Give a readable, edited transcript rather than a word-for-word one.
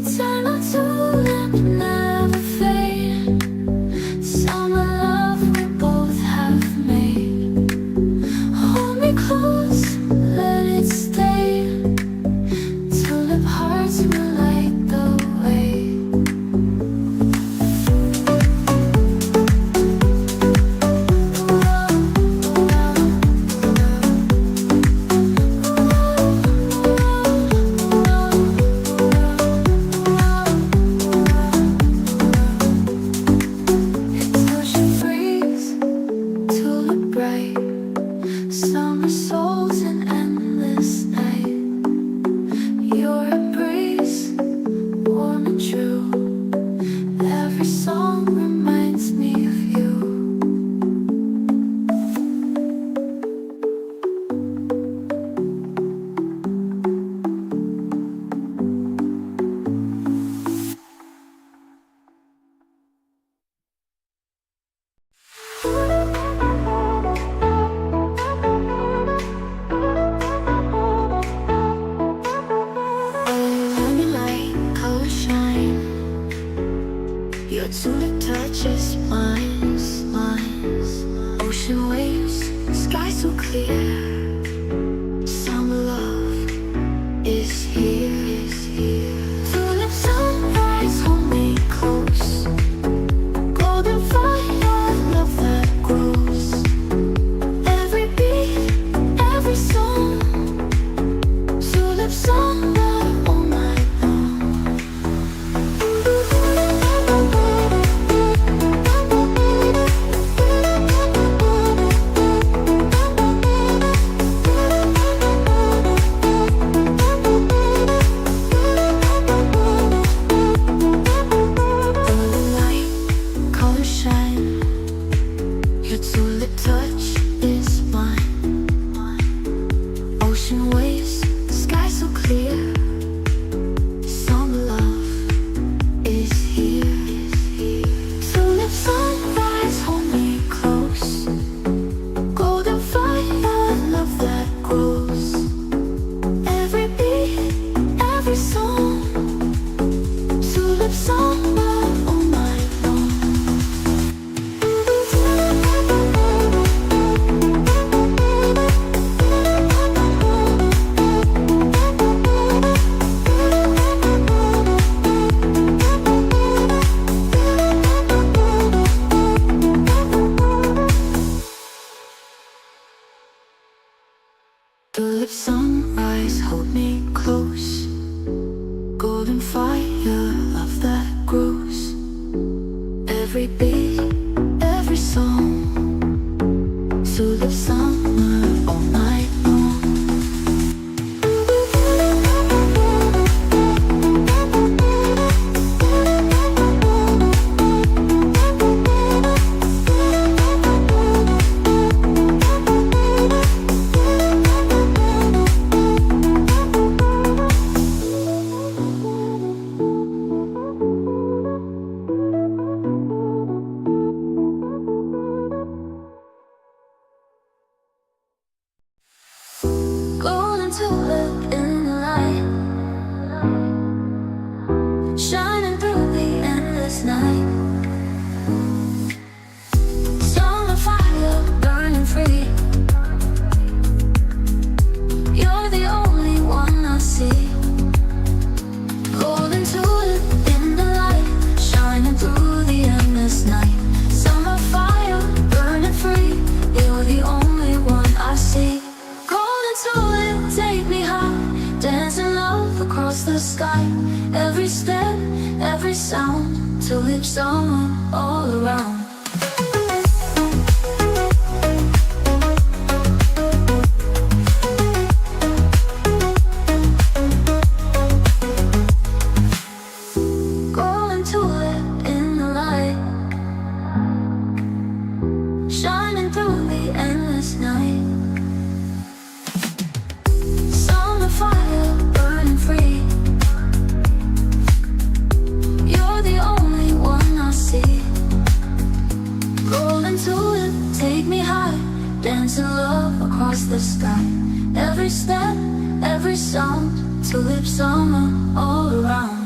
Eternal tulip, never fade. Summer love we both have made. Hold me close, let it stay. Tulip hearts will light the way. Summer souls an endless night. Your embrace, warm and true. Every song reminds me of you. Your tulip touches mine. Ocean waves, sky so clear. Summer love is here. Tulip sunrise, hold me close. Golden fire, love that grows. Every beat, every song. Tulip summer all night long. Tulip sunrise, hold me close. Golden fire, love that grows. Every beat, every song. Tulip summer all night long. Golden tulip in the light, shining through the endless night. Summer fire burning free. You're the only one I see. Golden tulip in the light, shining through the endless night. Summer fire burning free. You're the only one I see. Tulip, take me high, dancing love across the sky. Every step, every sound, tulip summer all around. Golden tulip in the light, shining through the endless night. Fire burning free. You're the only one I see. Golden tulip, take me high, dancing love across the sky. Every step, every sound, tulip summer all around.